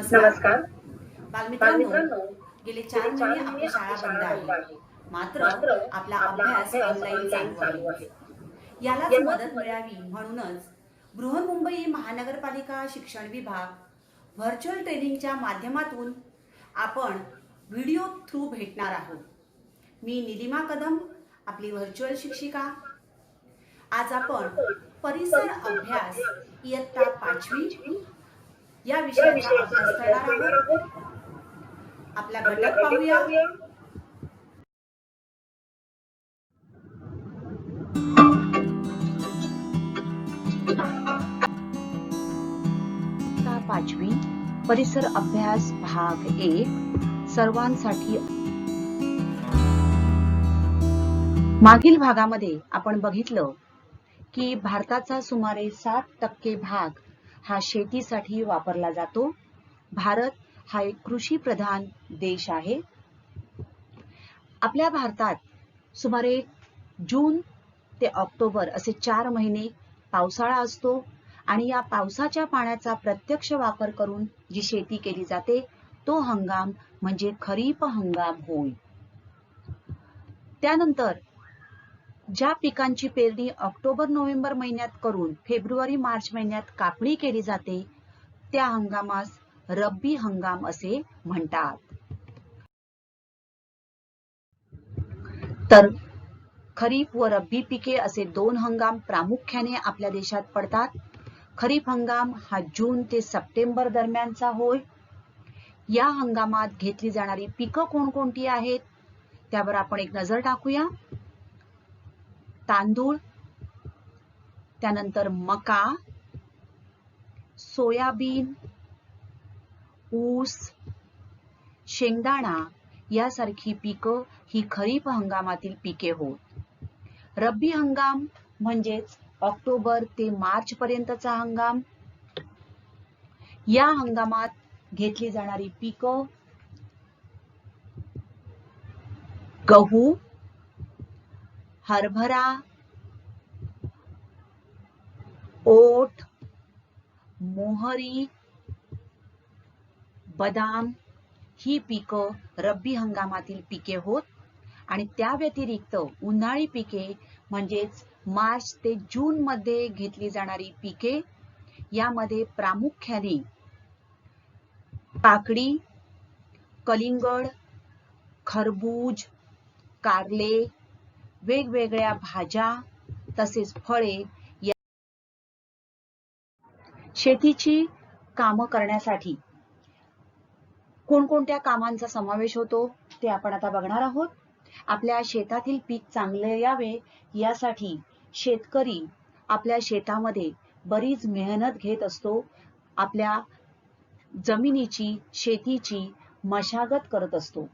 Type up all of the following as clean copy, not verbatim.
नमस्कार. बालमित्रांनो, बालमित्रांनो, गेले गेले 4 4 महिने महिने आपली शाळा आपली बंद शाळा बंद आहे. आहे. मात्र मात्र आपला आपला अभ्यास अभ्यास ऑनलाईन ऑनलाईन चालू आहे. चालू आहे. यालाच यालाच मदत मिळावी म्हणूनच बृहन्मुंबई महानगरपालिका शिक्षण विभाग व्हर्च्युअल ट्रेनिंगच्या माध्यमातून आपण व्हिडिओ थ्रू भेटणार आहोत. मी निलिमा कदम, आपली व्हर्च्युअल शिक्षिका. आज आपण परिसर अभ्यास इयत्ता 5वी या या विषयाचा विषयाचा अभ्यास अभ्यास करणार करणार आहोत. आहोत. आपला आपला घटक घटक पाहूया. पाहूया. इयत्ता 5वी परिसर अभ्यास भाग 1 सर्वांसाठी. मागील भागामध्ये आपण बघितलं की भारताचा सुमारे 60% भाग हा शेतीसाठी वापरला जातो. भारत हा एक कृषी प्रधान देश आहे. आपल्या भारतात सुमारे जून ते ऑक्टोबर असे 4 महिने पावसाळा असतो आणि या पावसाच्या पाण्याचा प्रत्यक्ष वापर करून जी शेती केली जाते तो हंगाम म्हणजे खरीप हंगाम होय. त्यानंतर ज्या पिकांची पेरणी ऑक्टोबर नोव्हेंबर महिन्यात करून फेब्रुवारी मार्च महिन्यात कापणी केली जाते त्या हंगामास रब्बी हंगाम असे म्हणतात. तर खरीप व रब्बी पिके असे 2 हंगाम प्रामुख्याने आपल्या देशात पडतात. खरीप हंगाम हा जून ते सप्टेंबर दरम्यानचा होय. या हंगामात घेतली जाणारी पिकं कोणकोणती आहेत त्यावर आपण एक नजर टाकूया. तांदूळ, त्यानंतर मका, सोयाबीन, ऊस, शेंगदाणा यासारखी पिकं ही खरीप हंगामातील पिके होत. रब्बी हंगाम म्हणजेच ऑक्टोबर ते मार्च पर्यंतचा हंगाम. या हंगामात घेतली जाणारी पिकं गहू, हरभरा, ओट, मोहरी, बदाम ही पिकं रब्बी हंगामातील पिके होत. आणि त्या व्यतिरिक्त उन्हाळी पिके म्हणजेच मार्च ते जून मध्ये घेतली जाणारी पिके यामध्ये प्रामुख्याने काकडी, कलिंगड, खरबूज, कारले, वेगवेगळ्या भाज्या तसेच फळे या शेतीची कामं करण्यासाठी कोणकोणत्या कामांचा समावेश होतो ते आपण आता बघणार आहोत. आपल्या शेतातील पीक चांगले यावे यासाठी शेतकरी आपल्या शेतामध्ये बरीच मेहनत घेत असतो. आपल्या जमिनीची शेतीची मशागत करत असतो.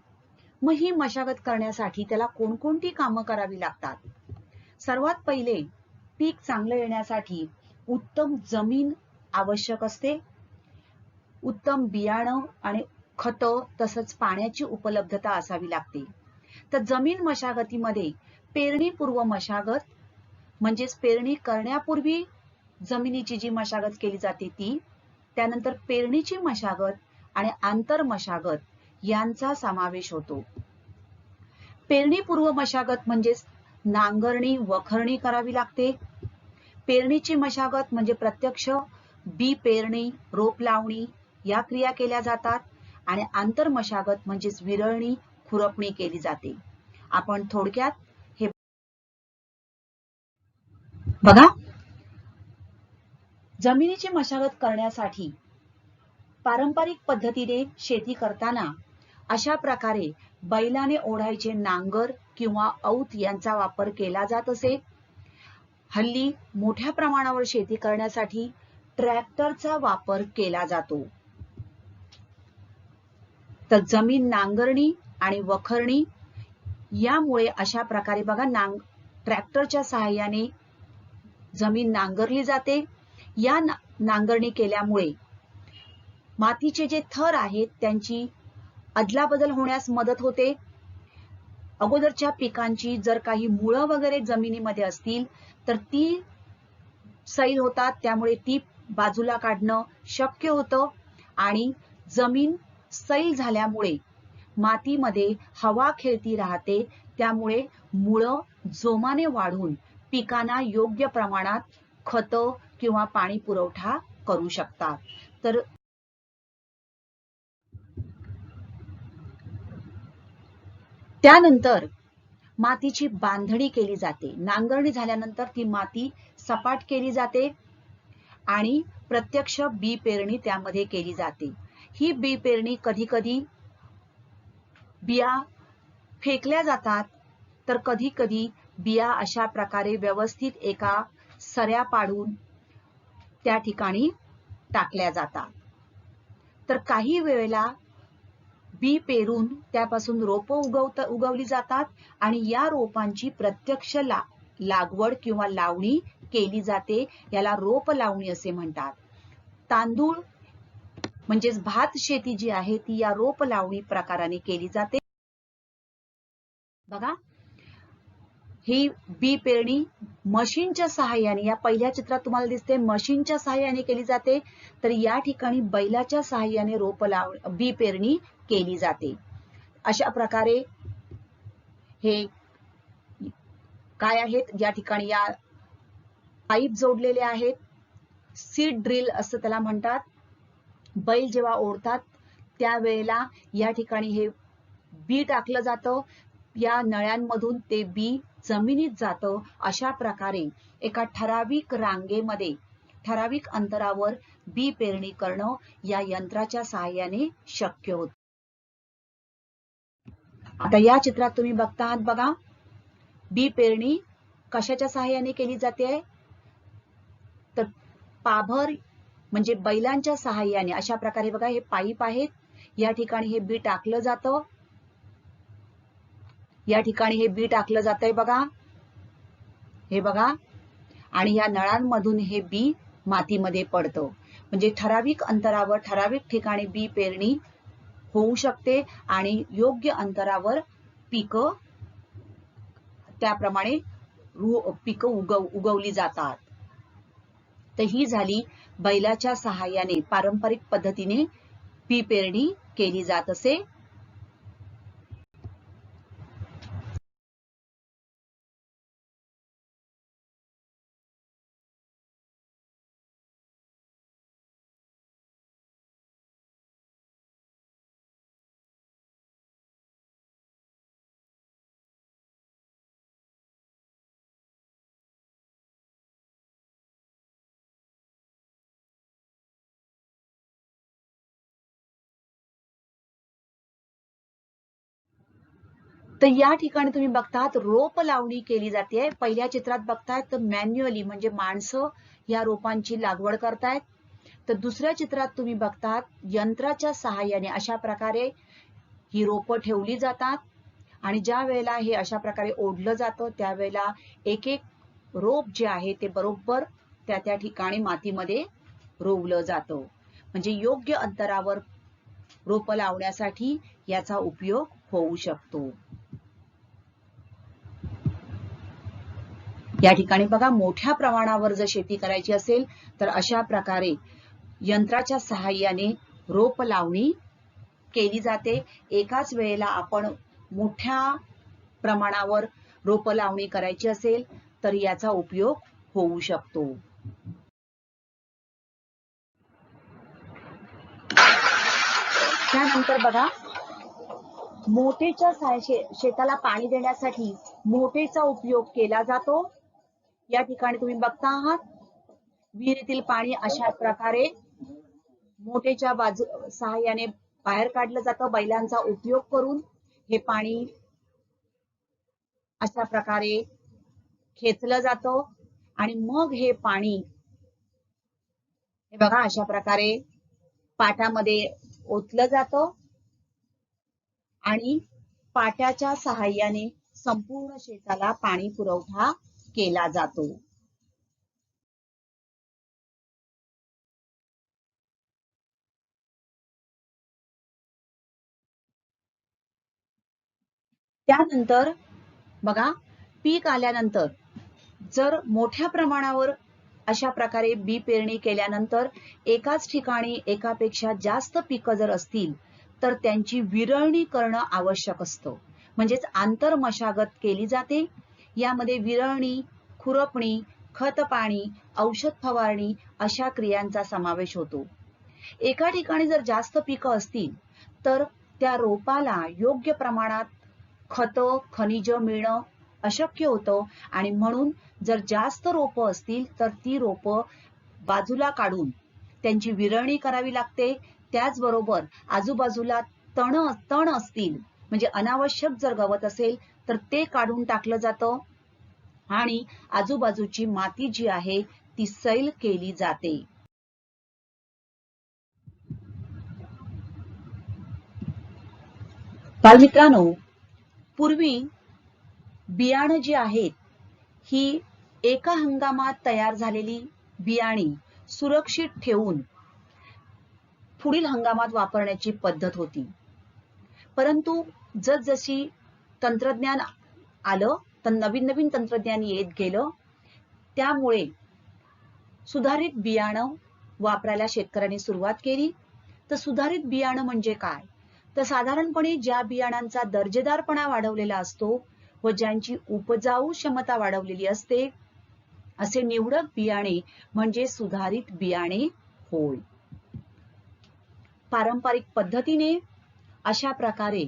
मग ही मशागत करण्यासाठी त्याला कोणकोणती कामं करावी लागतात. सर्वात पहिले पीक चांगलं येण्यासाठी उत्तम जमीन आवश्यक असते. उत्तम बियाणं आणि खतं तसंच पाण्याची उपलब्धता असावी लागते. तर जमीन मशागतीमध्ये पेरणीपूर्व मशागत म्हणजेच पेरणी करण्यापूर्वी जमिनीची जी मशागत केली जाते ती, त्यानंतर पेरणीची मशागत आणि आंतर मशागत यांचा समावेश होतो. पेरणीपूर्व मशागत म्हणजेच नांगरणी वखरणी करावी लागते. पेरणीची मशागत म्हणजे प्रत्यक्ष बी पेरणी रोप लावणी या क्रिया केल्या जातात आणि आंतर मशागत म्हणजेच विरळणी खुरपणी केली जाते. आपण थोडक्यात हे बघा. जमिनीची मशागत करण्यासाठी पारंपरिक पद्धतीने शेती करताना अशा प्रकारे बैलाने ओढायचे नांगर किंवा औत यांचा वापर केला जात असे. हल्ली मोठ्या प्रमाणावर शेती करण्यासाठी ट्रॅक्टरचा वापर केला जातो. तर जमीन नांगरणी आणि वखरणी यामुळे अशा प्रकारे बघा ट्रॅक्टरच्या सहाय्याने जमीन नांगरली जाते. या नांगरणी केल्यामुळे मातीचे जे थर आहेत त्यांची अदलाबदल होण्यास मदत होते. अगोदरच्या पिकांची जर काही मुळं वगैरे जमिनीमध्ये असतील तर ती सैल होतात, त्यामुळे ती बाजूला काढणं शक्य होतं आणि जमीन सैल झाल्यामुळे मातीमध्ये हवा खेळती राहते, त्यामुळे मुळं जोमाने वाढून पिकांना योग्य प्रमाणात खतं किंवा पाणी पुरवठा करू शकतात. तर त्यानंतर मातीची बांधणी केली जाते. नांगरणी झाल्यानंतर ती माती सपाट केली जाते आणि प्रत्यक्ष बी पेरणी त्यामध्ये केली जाते. ही बी पेरणी कधी कधी बिया फेकल्या जातात, तर कधी कधी बिया अशा प्रकारे व्यवस्थित एका सऱ्या पाडून त्या ठिकाणी टाकल्या जातात. तर काही वेळेला बी पेरून त्यापासून रोपं उगवली जातात आणि या रोपांची प्रत्यक्ष लागवड किंवा लावणी केली जाते. याला रोप लावणी असे म्हणतात. तांदूळ म्हणजेच भात शेती जी आहे ती या रोप लावणी प्रकाराने केली जाते. बघा, ही बी पेरणी मशीनच्या सहाय्याने, या पहिल्या चित्रात तुम्हाला दिसते मशीनच्या सहाय्याने केली जाते, तर या ठिकाणी बैलाच्या सहाय्याने बी पेरणी केली जाते. अशा प्रकारे हे काय आहेत, या ठिकाणी या पाईप जोडलेले आहेत. सीड ड्रिल असं त्याला म्हणतात. बैल जेव्हा ओढतात त्यावेळेला या ठिकाणी हे बी टाकलं जातं. या नळ्यांमधून ते बी जमिनीत जातं. अशा प्रकारे एका ठराविक रांगेमध्ये ठराविक अंतरावर बी पेरणी करणं या यंत्राच्या सहाय्याने शक्य होतं. आता या चित्रात तुम्ही बघता आहात, बघा, बी पेरणी कशाच्या सहाय्याने केली जाते, तर पाभर म्हणजे बैलांच्या सहाय्याने. अशा प्रकारे बघा, हे पाईप आहेत, या ठिकाणी हे बी टाकलं जातं. या ठिकाणी हे बी टाकलं जातंय, बघा, हे बघा, आणि या नळांमधून हे बी मातीमध्ये पडतं. म्हणजे ठराविक अंतरावर ठराविक ठिकाणी बी पेरणी होऊ शकते आणि योग्य अंतरावर पिकं त्याप्रमाणे पिकं उगवली जातात. तर ही झाली बैलाच्या सहाय्याने पारंपरिक पद्धतीने बी पेरणी केली जात असे. तर या ठिकाणी तुम्ही बघतात रोप लावणी केली जाते. पहिल्या चित्रात बघतायत तर मॅन्युअली म्हणजे माणसं या रोपांची लागवड करतायत. तर दुसऱ्या चित्रात तुम्ही बघतात यंत्राच्या सहाय्याने अशा प्रकारे ही रोपं ठेवली जातात आणि ज्या वेळेला हे अशा प्रकारे ओढलं जातं त्यावेळेला एक एक रोप जे आहे ते बरोबर त्या ठिकाणी मातीमध्ये रोवलं जातं. म्हणजे योग्य अंतरावर रोप लावण्यासाठी याचा उपयोग होऊ शकतो. या ठिकाणी बघा, मोठ्या प्रमाणावर जर शेती करायची असेल तर अशा प्रकारे यंत्राच्या सहाय्याने रोप लावणी केली जाते. एकाच वेळेला आपण मोठ्या प्रमाणावर रोप लावणी करायची असेल तर याचा उपयोग होऊ शकतो. त्यानंतर बघा, मोटेच्या शेताला पाणी देण्यासाठी मोटेचा उपयोग केला जातो. या ठिकाणी तुम्ही बघता आहात विहिरीतील पाणी अशा प्रकारे मोटेच्या सहाय्याने बाहेर काढलं जातं. बैलांचा उपयोग करून हे पाणी अशा प्रकारे खेचलं जातं आणि मग हे पाणी हे बघा अशा प्रकारे पाटामध्ये ओतलं जातं आणि पाट्याच्या सहाय्याने संपूर्ण शेताला पाणी पुरवठा केला जातो. त्यानंतर बघा, पीक आल्यानंतर जर मोठ्या प्रमाणावर अशा प्रकारे बी पेरणी केल्यानंतर एकाच ठिकाणी एकापेक्षा जास्त पिकं जर असतील तर त्यांची विरळणी करणं आवश्यक असतं. म्हणजेच आंतर मशागत केली जाते. यामध्ये विरळणी, खुरपणी, खत पाणी, औषध फवारणी अशा क्रियांचा समावेश होतो. एका ठिकाणी जर जास्त पिकं असतील तर त्या रोपाला योग्य प्रमाणात खत, खनिज मिळणं अशक्य होतं आणि म्हणून जर जास्त रोपं असतील तर ती रोपं बाजूला काढून त्यांची विरळणी करावी लागते. त्याचबरोबर आजूबाजूला तण असतील म्हणजे अनावश्यक जर गवत असेल तर ते काढून टाकलं जातं आणि आजूबाजूची माती जी आहे ती सैल केली जाते. बालमित्रांनो, पूर्वी बियाणं जी आहेत ही एका हंगामात तयार झालेली बियाणे सुरक्षित ठेवून पुढील हंगामात वापरण्याची पद्धत होती. परंतु जसजशी तंत्रज्ञान आलं तर नवीन तंत्रज्ञान येत गेलं, त्यामुळे सुधारित बियाणं वापरायला शेतकऱ्यांनी सुरुवात केली. तर सुधारित बियाणं म्हणजे काय? तर साधारणपणे ज्या बियाणांचा दर्जेदारपणा वाढवलेला असतो व ज्यांची उपजाऊ क्षमता वाढवलेली असते असे निवडक बियाणे म्हणजे सुधारित बियाणे होय. पारंपरिक पद्धतीने अशा प्रकारे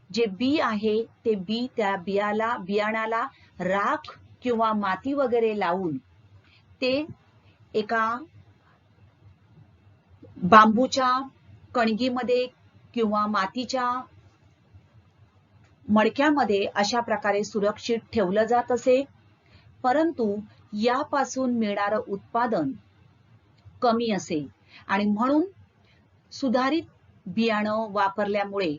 जे बी आहे ते बी त्या बियाणाला राख किंवा माती वगैरे लावून ते एका बांबूच्या कणगीमध्ये किंवा मातीच्या मडक्यामध्ये अशा प्रकारे सुरक्षित ठेवलं जात असे. परंतु यापासून मिळणारं उत्पादन कमी असे आणि म्हणून सुधारित बियाणं वापरल्यामुळे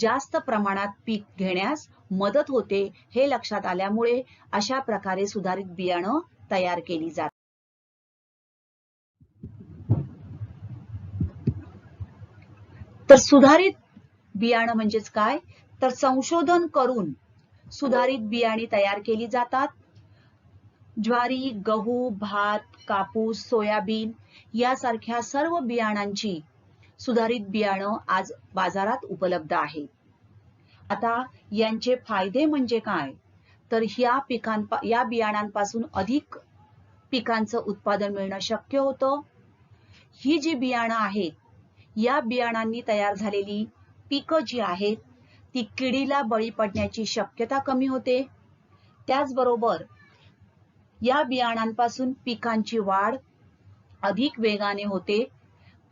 जास्त प्रमाणात पीक घेण्यास मदत होते. हे लक्षात आल्यामुळे अशा प्रकारे सुधारित बियाणं तयार केली जातात. तर सुधारित बियाणं म्हणजेच काय? तर संशोधन करून सुधारित बियाणे तयार केली जातात. ज्वारी, गहू, भात, कापूस, सोयाबीन यासारख्या सर्व बियाणांची सुधारित बियाणं आज बाजारात उपलब्ध आहेत. आता यांचे फायदे म्हणजे काय? तर या बियाणांपासून अधिक पिकांचं उत्पादन मिळणं शक्य होतं. ही जी बियाणं आहेत या बियाणांनी तयार झालेली पिकं जी आहेत ती किडीला बळी पडण्याची शक्यता कमी होते. त्याचबरोबर या बियाणांपासून पिकांची वाढ अधिक वेगाने होते.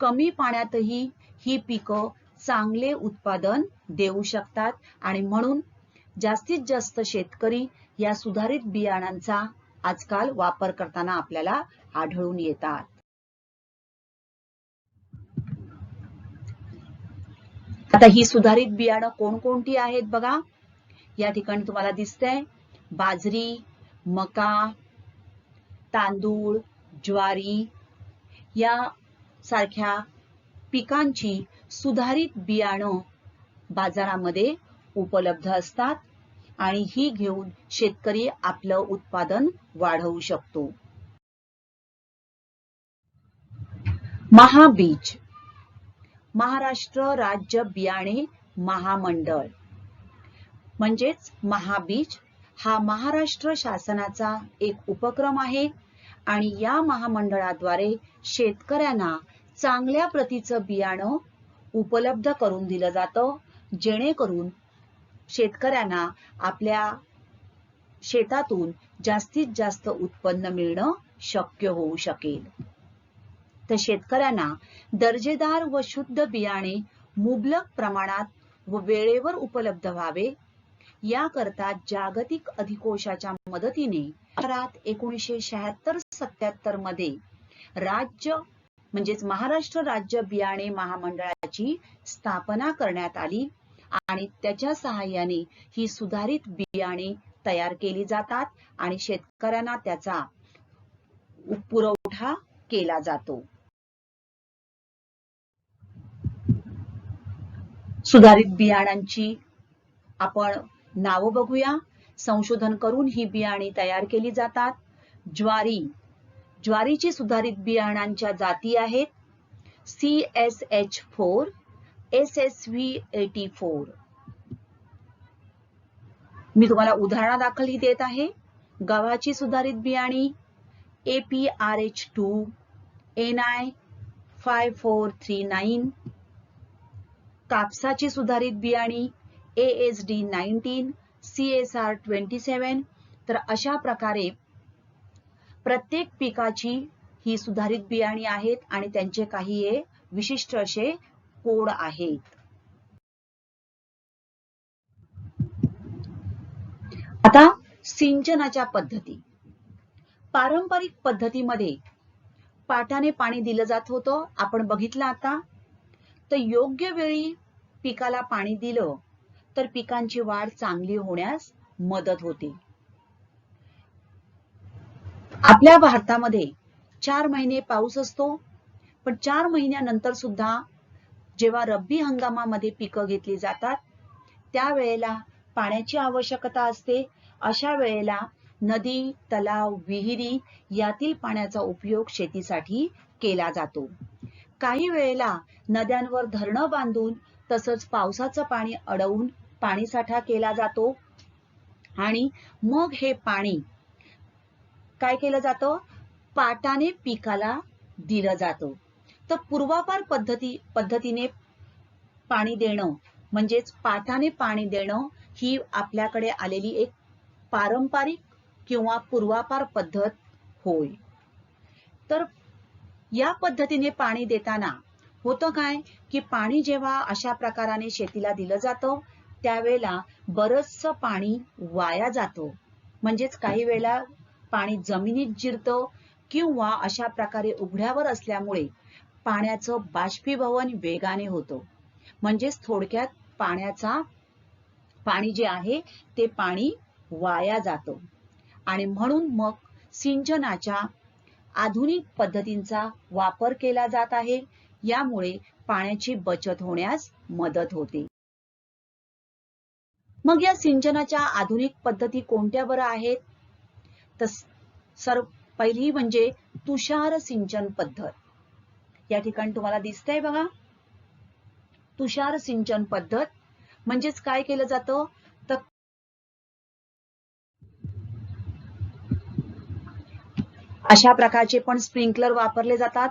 कमी पाण्यातही ही पिकं चांगले उत्पादन देऊ शकतात आणि म्हणून जास्तीत जास्त शेतकरी या सुधारित बियाणांचा आजकाल वापर करताना आपल्याला आढळून येतात. आता ही सुधारित बियाणं कोणकोणती आहेत बघा. या ठिकाणी तुम्हाला दिसतंय बाजरी, मका, तांदूळ, ज्वारी या सारख्या पिकांची सुधारित बियाणं बाजारामध्ये उपलब्ध असतात आणि ही घेऊन शेतकरी आपलं उत्पादन वाढवू शकतो. महाबीज, महाराष्ट्र राज्य बियाणे महामंडळ म्हणजेच महाबीज हा महाराष्ट्र शासनाचा एक उपक्रम आहे आणि या महामंडळाद्वारे शेतकऱ्यांना चांगल्या प्रतीचं बियाणं उपलब्ध करून दिलं जातं, जेणेकरून शेतकऱ्यांना आपल्या शेतातून जास्तीत जास्त उत्पन्न मिळणं शक्य होऊ शकेल. तर शेतकऱ्यांना दर्जेदार व शुद्ध बियाणे मुबलक प्रमाणात व वेळेवर उपलब्ध व्हावे याकरता जागतिक अधिकोषाच्या मदतीने 1976-77 मध्ये राज्य म्हणजेच महाराष्ट्र राज्य बियाणे महामंडळाची स्थापना करण्यात आली आणि त्याच्या सहाय्याने ही सुधारित बियाणे तयार केली जातात आणि शेतकऱ्यांना त्याचा पुरवठा केला जातो. सुधारित बियाणांची आपण नावं बघूया. संशोधन करून ही बियाणे तयार केली जातात. ज्वारीची सुधारित बियाणांच्या जाती आहेत CSH4, SSV84. मी तुम्हाला उदाहरणादाखल ही देत आहे. गव्हाची सुधारित बियाणी APRH2, NI5439. कापसाची सुधारित बियाणी ASD19, CSR27. तर अशा प्रकारे प्रत्येक पिकाची ही सुधारित बियाणी आहेत आणि त्यांचे काही विशिष्ट असे कोड आहेत. आता सिंचनाच्या पद्धती. पारंपरिक पद्धतीमध्ये पाटाने पाणी दिलं जात होतं, आपण बघितलं आता. तर योग्य वेळी पिकाला पाणी दिलं तर पिकांची वाढ चांगली होण्यास मदत होते. आपल्या भारतामध्ये 4 महिने पाऊस असतो, पण 4 महिन्यानंतर सुद्धा जेव्हा रब्बी हंगामामध्ये पिकं घेतली जातात त्यावेळेला पाण्याची आवश्यकता असते. अशा वेळेला नदी, तलाव, विहिरी यातील पाण्याचा उपयोग शेतीसाठी केला जातो. काही वेळेला नद्यांवर धरणं बांधून तसंच पावसाचं पाणी अडवून पाणीसाठा केला जातो आणि मग हे पाणी काय केलं जातं, पाटाने पिकाला दिलं जातं. तर पूर्वापार पद्धतीने पाणी देणं म्हणजेच पाटाने पाणी देणं ही आपल्याकडे आलेली एक पारंपरिक किंवा पूर्वापार पद्धत होय. तर या पद्धतीने पाणी देताना होतं काय की पाणी जेव्हा अशा प्रकाराने शेतीला दिलं जातं त्यावेळेला बरचसं पाणी वाया जातं. म्हणजेच काही वेळेला पाणी जमिनीत जिरतं किंवा अशा प्रकारे उघड्यावर असल्यामुळे पाण्याचं बाष्पीभवन वेगाने होतं. म्हणजेच थोडक्यात पाणी जे आहे ते पाणी वाया जातं आणि म्हणून मग सिंचनाच्या आधुनिक पद्धतींचा वापर केला जात आहे. यामुळे पाण्याची बचत होण्यास मदत होते. मग या सिंचनाच्या आधुनिक पद्धती कोणत्या बरं आहेत? तर पहिली म्हणजे तुषार सिंचन पद्धत. या ठिकाणी तुम्हाला दिसतंय बघा, तुषार सिंचन पद्धत म्हणजेच काय केलं जातं तर अशा प्रकारचे पण स्प्रिंकलर वापरले जातात.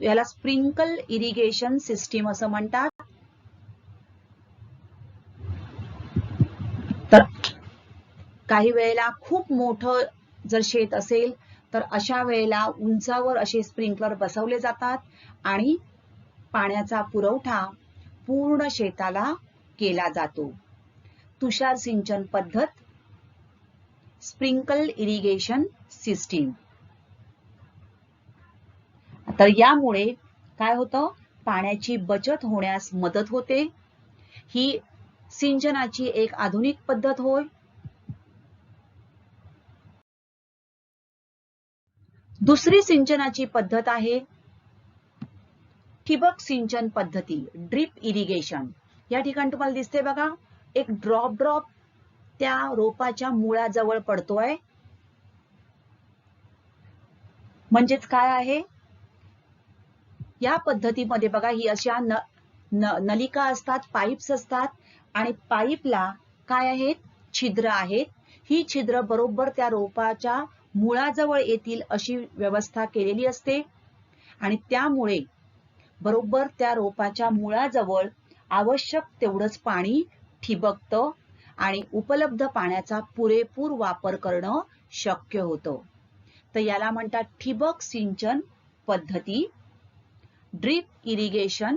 याला स्प्रिंकल इरिगेशन सिस्टीम असं म्हणतात. तर काही वेळेला खूप मोठं जर शेत असेल तर अशा वेळेला उंचावर असे स्प्रिंकलर बसवले जातात आणि पाण्याचा पुरवठा पूर्ण शेताला केला जातो. तुषार सिंचन पद्धत, स्प्रिंकल इरिगेशन सिस्टीम. तर यामुळे काय होतं, पाण्याची बचत होण्यास मदत होते. ही सिंचनाची एक आधुनिक पद्धत होय. दुसरी सिंचनाची पद्धत आहे ठिबक सिंचन पद्धती, ड्रिप इरिगेशन. या ठिकाणी तुम्हाला दिसते बघा, एक ड्रॉप त्या रोपाच्या मुळाजवळ पडतोय. म्हणजेच काय आहे, या पद्धतीमध्ये बघा ही अशा नलिका असतात, पाईप्स असतात आणि पाईपला काय आहेत, छिद्र आहेत. ही छिद्र बरोबर त्या रोपाच्या मुळाजवळ येतील अशी व्यवस्था केलेली असते आणि त्यामुळे बरोबर त्या रोपाच्या मुळाजवळ आवश्यक तेवढंच पाणी ठिबकतं आणि उपलब्ध पाण्याचा पुरेपूर वापर करणं शक्य होतं. तर याला म्हणतात ठिबक सिंचन पद्धती, ड्रिप इरिगेशन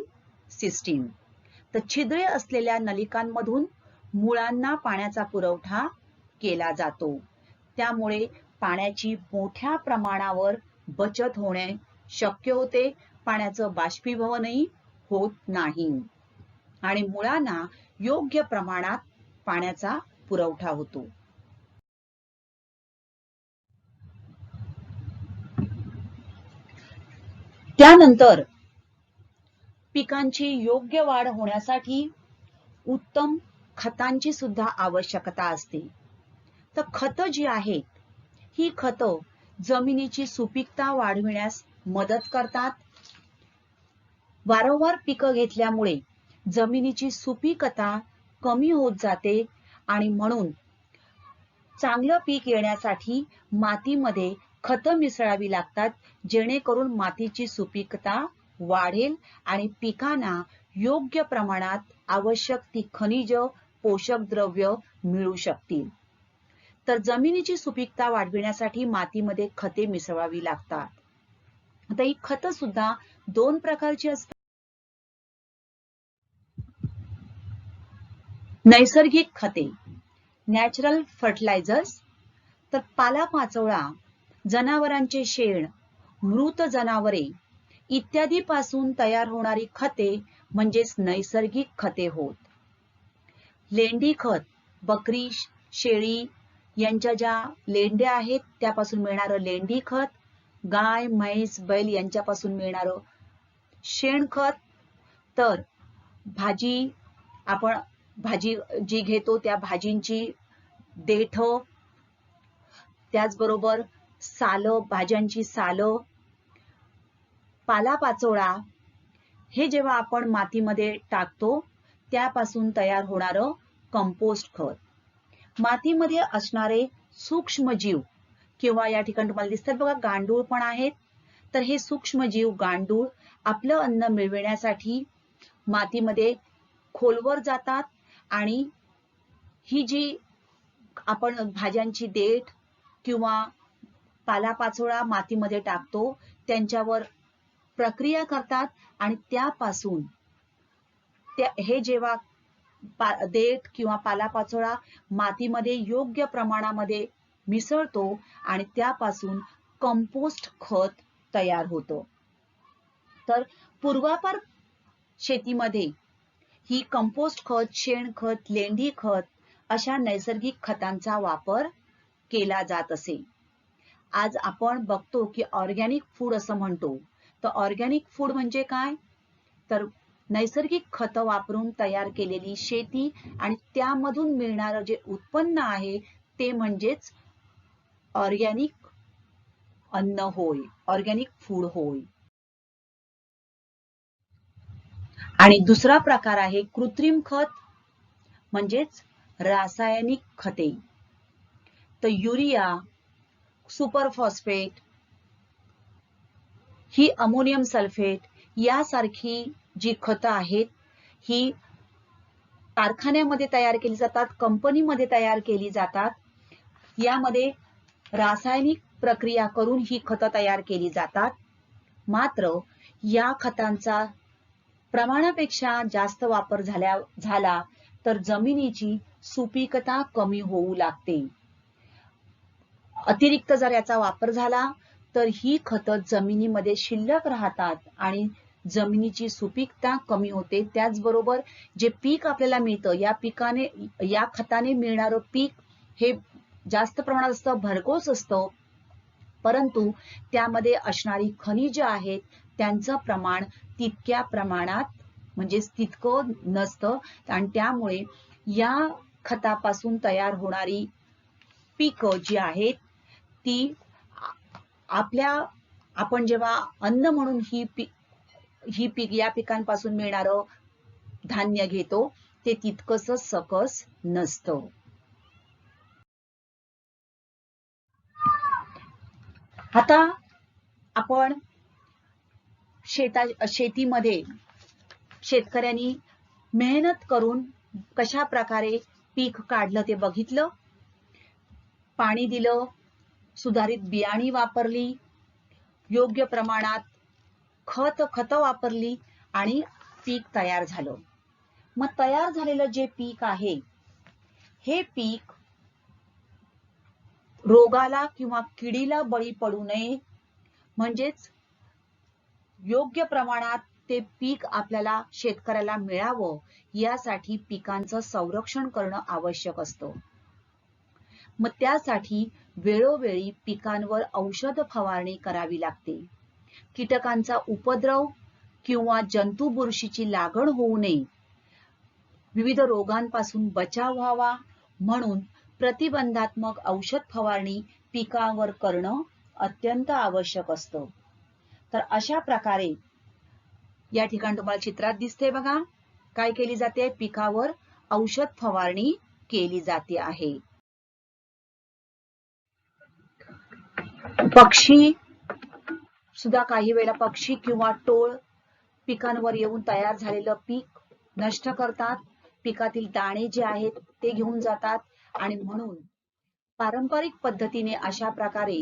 सिस्टीम. तर छिद्रे असलेल्या नलिकांमधून मुळांना पाण्याचा पुरवठा केला जातो. त्यामुळे पाण्याची मोठ्या प्रमाणावर बचत होणे शक्य होते. पाण्याचं बाष्पीभवनही होत नाही आणि मुळांना योग्य प्रमाणात पाण्याचा पुरवठा होतो. त्यानंतर पिकांची योग्य वाढ होण्यासाठी उत्तम खतांची सुद्धा आवश्यकता असते. तर खतं जी आहेत, ही खतं जमिनीची सुपीकता वाढविण्यास मदत करतात. वारंवार पिकं घेतल्यामुळे जमिनीची सुपीकता कमी होत जाते आणि म्हणून चांगलं पीक येण्यासाठी मातीमध्ये खतं मिसळावी लागतात, जेणेकरून मातीची सुपीकता वाढेल आणि पिकांना योग्य प्रमाणात आवश्यक ती खनिज, पोषक द्रव्य मिळू शकतील. तर जमिनीची सुपीकता वाढविण्यासाठी मातीमध्ये खते मिसळावी लागतात. आता ही खतं सुद्धा 2 प्रकारची असतात. नैसर्गिक खते, नॅचरल फर्टिलायझर्स, तर पालापाचोळा, जनावरांचे शेण, मृत जनावरे इत्यादी पासून तयार होणारी खते म्हणजेच नैसर्गिक खते होत. लेंडी खत, बकरी, शेळी यांच्या ज्या लेंड्या आहेत त्यापासून मिळणारं लेंडी खत, गाय, म्हैस, बैल यांच्यापासून मिळणारं शेणखत, तर आपण भाजी जी घेतो त्या भाजींची देठ, त्याचबरोबर सालं, भाज्यांची सालं, पालापाचोळा हे जेव्हा आपण मातीमध्ये टाकतो त्यापासून तयार होणारं कंपोस्ट खत. मातीमध्ये असणारे सूक्ष्मजीव किंवा या ठिकाणी तुम्हाला दिसतात बघा गांडूळ पण आहेत, तर हे सूक्ष्मजीव गांडूळ आपलं अन्न मिळविण्यासाठी मातीमध्ये खोलवर जातात आणि ही जी आपण भाज्यांची देठ किंवा पालापाचोळा मातीमध्ये टाकतो त्यांच्यावर प्रक्रिया करतात आणि त्यापासून हे जेव्हा देठ किंवा पालापाचोळा मातीमध्ये योग्य प्रमाणामध्ये मिसळतो आणि त्यापासून कंपोस्ट खत तयार होतं. तर पूर्वापार शेतीमध्ये ही कंपोस्ट खत, शेणखत, लेंडी खत अशा नैसर्गिक खतांचा वापर केला जात असे. आज आपण बघतो की ऑर्गॅनिक फूड असं म्हणतो. तर ऑर्गॅनिक फूड म्हणजे काय? तर नैसर्गिक खतं वापरून तयार केलेली शेती आणि त्यामधून मिळणारं जे उत्पन्न आहे ते म्हणजेच ऑर्गॅनिक अन्न होय, ऑर्गॅनिक फूड होय. आणि दुसरा प्रकार आहे कृत्रिम खत म्हणजेच रासायनिक खते. तर युरिया, सुपर फॉस्फेट, ही अमोनियम सल्फेट यासारखी जी खतं आहेत ही कारखान्यामध्ये तयार केली जातात, कंपनीमध्ये तयार केली जातात. यामध्ये रासायनिक प्रक्रिया करून ही खतं तयार केली जातात. मात्र या खतांचा प्रमाणापेक्षा जास्त वापर झाला तर जमिनीची सुपीकता कमी होऊ लागते. अतिरिक्त जर याचा वापर झाला तर ही खतं जमिनीमध्ये शिल्लक राहतात आणि जमिनीची सुपीकता कमी होते. त्याचबरोबर जे पीक आपल्याला मिळतं या खताने मिळणारं पीक हे जास्त प्रमाणात असतं, भरघोस असतं, परंतु त्यामध्ये असणारी खनिज आहेत त्यांचं प्रमाण तितक्या प्रमाणात म्हणजेच तितकं नसतं आणि त्यामुळे या खतापासून तयार होणारी पिकं जी आहेत ती आपण जेव्हा अन्न म्हणून या पिकांपासून मिळणारं धान्य घेतो ते तितकंस सकस नसतं. आता आपण शेतीमध्ये शेतकऱ्यांनी मेहनत करून कशा प्रकारे पीक काढलं ते बघितलं. पाणी दिलं, सुधारित बियाणी वापरली, योग्य प्रमाणात खतं वापरली आणि पीक तयार झालं. मग तयार झालेलं जे पीक आहे हे पीक रोगाला किंवा किडीला बळी पडू नये म्हणजेच योग्य प्रमाणात ते पीक आपल्याला शेतकऱ्याला मिळावं यासाठी पिकांचं संरक्षण करणं आवश्यक असतं. मग त्यासाठी वेळोवेळी पिकांवर औषध फवारणी करावी लागते. कीटकांचा उपद्रव किंवा जंतू बुरशीची लागण होऊ नये, विविध रोगांपासून बचाव व्हावा म्हणून प्रतिबंधात्मक औषध फवारणी पिकावर करणं अत्यंत आवश्यक असतं. तर अशा प्रकारे या ठिकाणी तुम्हाला चित्रात दिसते बघा, काय केली जाते, पिकावर औषध फवारणी केली जाते आहे. पक्षी सुद्धा काही वेळेला पक्षी किंवा टोळ पिकांवर येऊन तयार झालेलं पीक नष्ट करतात. पिकातील दाणे जे आहेत ते घेऊन जातात आणि म्हणून पारंपरिक पद्धतीने अशा प्रकारे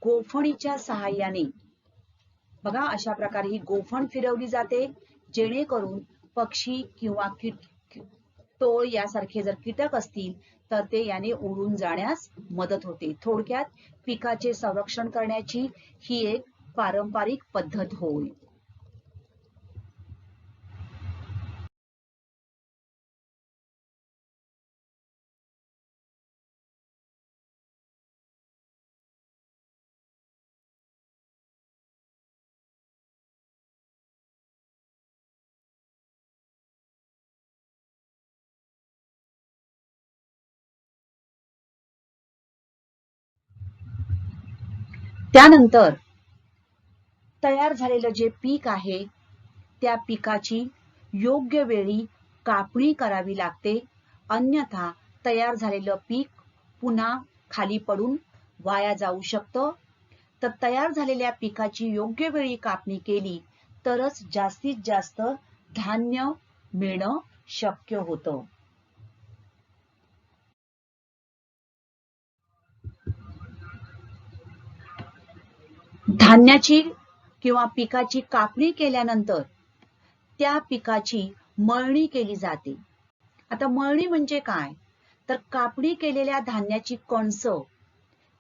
गोफणीच्या सहाय्याने बघा, अशा प्रकारे ही गोफण फिरवली जाते जेणेकरून पक्षी किंवा टोळ यासारखे जर कीटक असतील तर ते याने उडून जाण्यास मदत होते. थोडक्यात पिकाचे संरक्षण करण्याची ही एक पारंपरिक पद्धत होय. त्यानंतर तयार झालेलं जे पीक आहे त्या पिकाची योग्य वेळी कापणी करावी लागते, अन्यथा तयार झालेलं पीक पुन्हा खाली पडून वाया जाऊ शकतं. तर तयार झालेल्या पिकाची योग्य वेळी कापणी केली तरच जास्तीत जास्त धान्य मिळणं शक्य होतं. धान्याची किंवा पिकाची कापणी केल्यानंतर त्या पिकाची मळणी केली जाते. आता मळणी म्हणजे काय, तर कापणी केलेल्या धान्याची कणसं,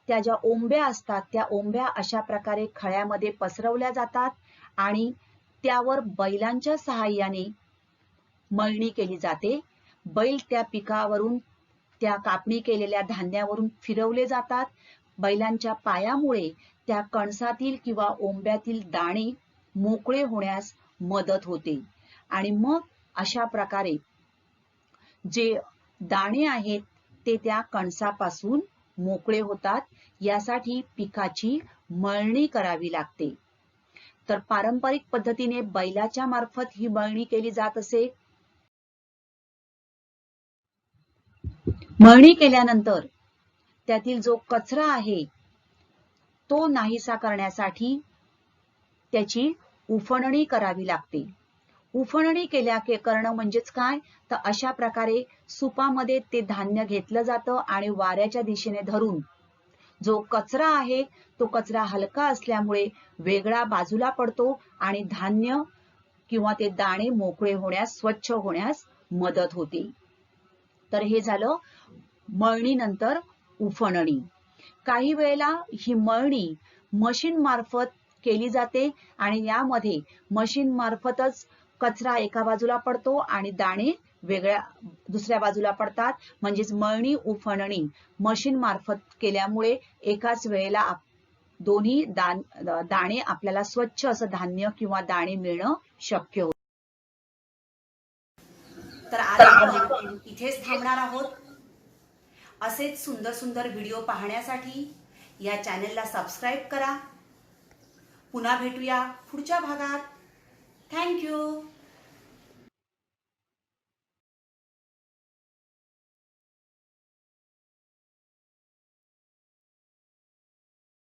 त्या ज्या ओंब्या असतात त्या ओंब्या अशा प्रकारे खळ्यामध्ये पसरवल्या जातात आणि त्यावर बैलांच्या सहाय्याने मळणी केली जाते. बैल त्या पिकावरून, त्या कापणी केलेल्या धान्यावरून फिरवले जातात. बैलांच्या पायामुळे त्या कणसातील किंवा ओंब्यातील दाणे मोकळे होण्यास मदत होते आणि मग अशा प्रकारे जे दाणे आहेत ते त्या कणसापासून मोकळे होतात. यासाठी पिकाची मळणी करावी लागते. तर पारंपरिक पद्धतीने बैलाच्या मार्फत ही मळणी केली जात असे. मळणी केल्यानंतर त्यातील जो कचरा आहे तो नाहीसा करण्यासाठी त्याची उफणणी करावी लागते. उफणणी करणं म्हणजेच काय, तर अशा प्रकारे सुपामध्ये ते धान्य घेतलं जातं आणि वाऱ्याच्या दिशेने धरून जो कचरा आहे तो कचरा हलका असल्यामुळे वेगळा बाजूला पडतो आणि धान्य किंवा ते दाणे मोकळे होण्यास, स्वच्छ होण्यास मदत होते. तर हे झालं मळणी नंतर उफणणी. काही वेळेला ही मळणी मशीन मार्फत केली जाते आणि यामध्ये मशीन मार्फतच कचरा एका बाजूला पडतो आणि दाणे वेगळ्या दुसऱ्या बाजूला पडतात. म्हणजेच मळणी उफणणी मशीन मार्फत केल्यामुळे एकाच वेळेला दोन्ही दाणे आपल्याला स्वच्छ असं धान्य किंवा दाणे मिळणं शक्य होतं. तर आज आपण इथेच थांबणार आहोत. असेच सुंदर सुंदर व्हिडिओ पाहण्यासाठी या चॅनलला सबस्क्राईब करा. पुन्हा भेटूया पुढच्या भागात. थँक्यू.